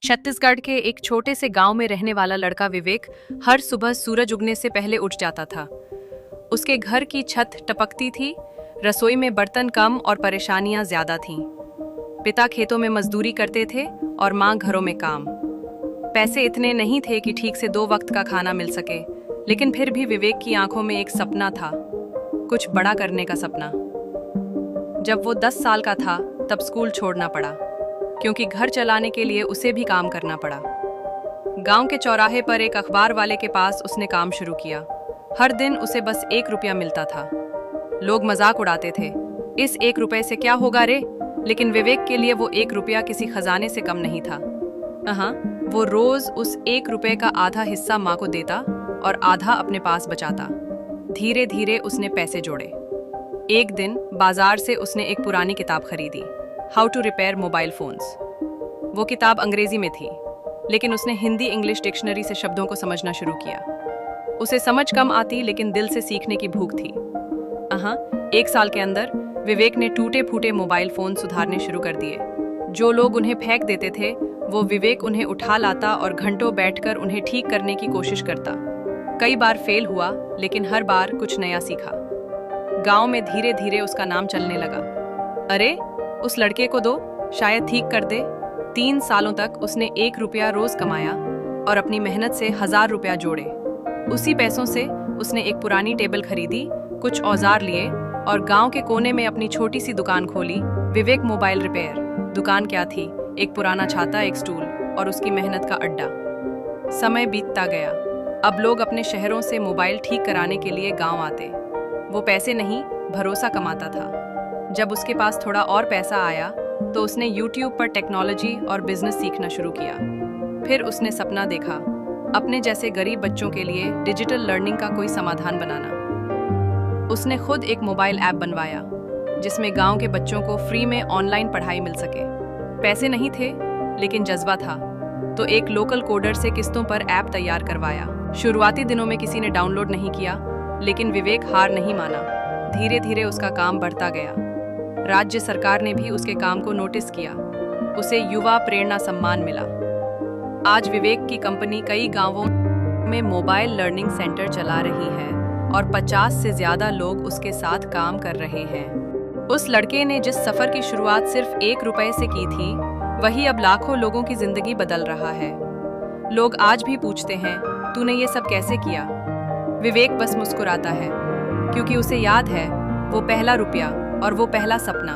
छत्तीसगढ़ के एक छोटे से गांव में रहने वाला लड़का विवेक हर सुबह सूरज उगने से पहले उठ जाता था। उसके घर की छत टपकती थी, रसोई में बर्तन कम और परेशानियां ज्यादा थीं। पिता खेतों में मजदूरी करते थे और माँ घरों में काम। पैसे इतने नहीं थे कि ठीक से 2 वक्त का खाना मिल सके, लेकिन फिर भी विवेक की आंखों में एक सपना था, कुछ बड़ा करने का सपना। जब वो 10 साल का था तब स्कूल छोड़ना पड़ा, क्योंकि घर चलाने के लिए उसे भी काम करना पड़ा। गांव के चौराहे पर एक अखबार वाले के पास उसने काम शुरू किया। हर दिन उसे बस 1 रुपया मिलता था। लोग मजाक उड़ाते थे, इस 1 रुपए से क्या होगा रे? लेकिन विवेक के लिए वो 1 रुपया किसी खजाने से कम नहीं था। हाँ, वो रोज उस 1 रुपए का आधा हिस्सा माँ को देता और आधा अपने पास बचाता। धीरे धीरे उसने पैसे जोड़े। एक दिन बाजार से उसने एक पुरानी किताब खरीदी, how to repair mobile phones. वो किताब अंग्रेजी में थी, लेकिन उसने हिंदी इंग्लिश डिक्शनरी से शब्दों को समझना शुरू किया। उसे समझ कम आती, लेकिन दिल से सीखने की भूख थी। 1 साल के अंदर विवेक ने टूटे फूटे मोबाइल फोन सुधारने शुरू कर दिए। जो लोग उन्हें फेंक देते थे, वो विवेक उन्हें उठा लाता और घंटों बैठकर उन्हें ठीक करने की कोशिश करता। कई बार फेल हुआ, लेकिन हर बार कुछ नया सीखा। गांव में धीरे धीरे उसका नाम चलने लगा। अरे, उस लड़के को दो, शायद ठीक कर दे। 3 सालों तक उसने 1 रुपया रोज कमाया और अपनी मेहनत से 1000 रुपया जोड़े। उसी पैसों से उसने एक पुरानी टेबल खरीदी, कुछ औजार लिए और गांव के कोने में अपनी छोटी सी दुकान खोली, विवेक मोबाइल रिपेयर। दुकान क्या थी? एक पुराना छाता, एक स्टूल और उसकी मेहनत का अड्डा। समय बीतता गया। अब लोग अपने शहरों से मोबाइल ठीक कराने के लिए गांव आते। वो पैसे नहीं, भरोसा कमाता था। जब उसके पास थोड़ा और पैसा आया तो उसने YouTube पर टेक्नोलॉजी और बिजनेस सीखना शुरू किया। फिर उसने सपना देखा, अपने जैसे गरीब बच्चों के लिए डिजिटल लर्निंग का कोई समाधान बनाना। उसने खुद एक मोबाइल ऐप बनवाया, जिसमें गांव के बच्चों को फ्री में ऑनलाइन पढ़ाई मिल सके। पैसे नहीं थे, लेकिन जज्बा था, तो एक लोकल कोडर से किस्तों पर ऐप तैयार करवाया। शुरुआती दिनों में किसी ने डाउनलोड नहीं किया, लेकिन विवेक हार नहीं माना। धीरे धीरे उसका काम बढ़ता गया। राज्य सरकार ने भी उसके काम को नोटिस किया। उसे युवा प्रेरणा सम्मान मिला। आज विवेक की कंपनी कई गांवों में मोबाइल लर्निंग सेंटर चला रही है और 50 से ज्यादा लोग उसके साथ काम कर रहे हैं। उस लड़के ने जिस सफर की शुरुआत सिर्फ 1 रुपए से की थी, वही अब लाखों लोगों की जिंदगी बदल रहा है। लोग आज भी पूछते हैं, तूने ये सब कैसे किया? विवेक बस मुस्कुराता है, क्योंकि उसे याद है वो पहला रुपया और वो पहला सपना।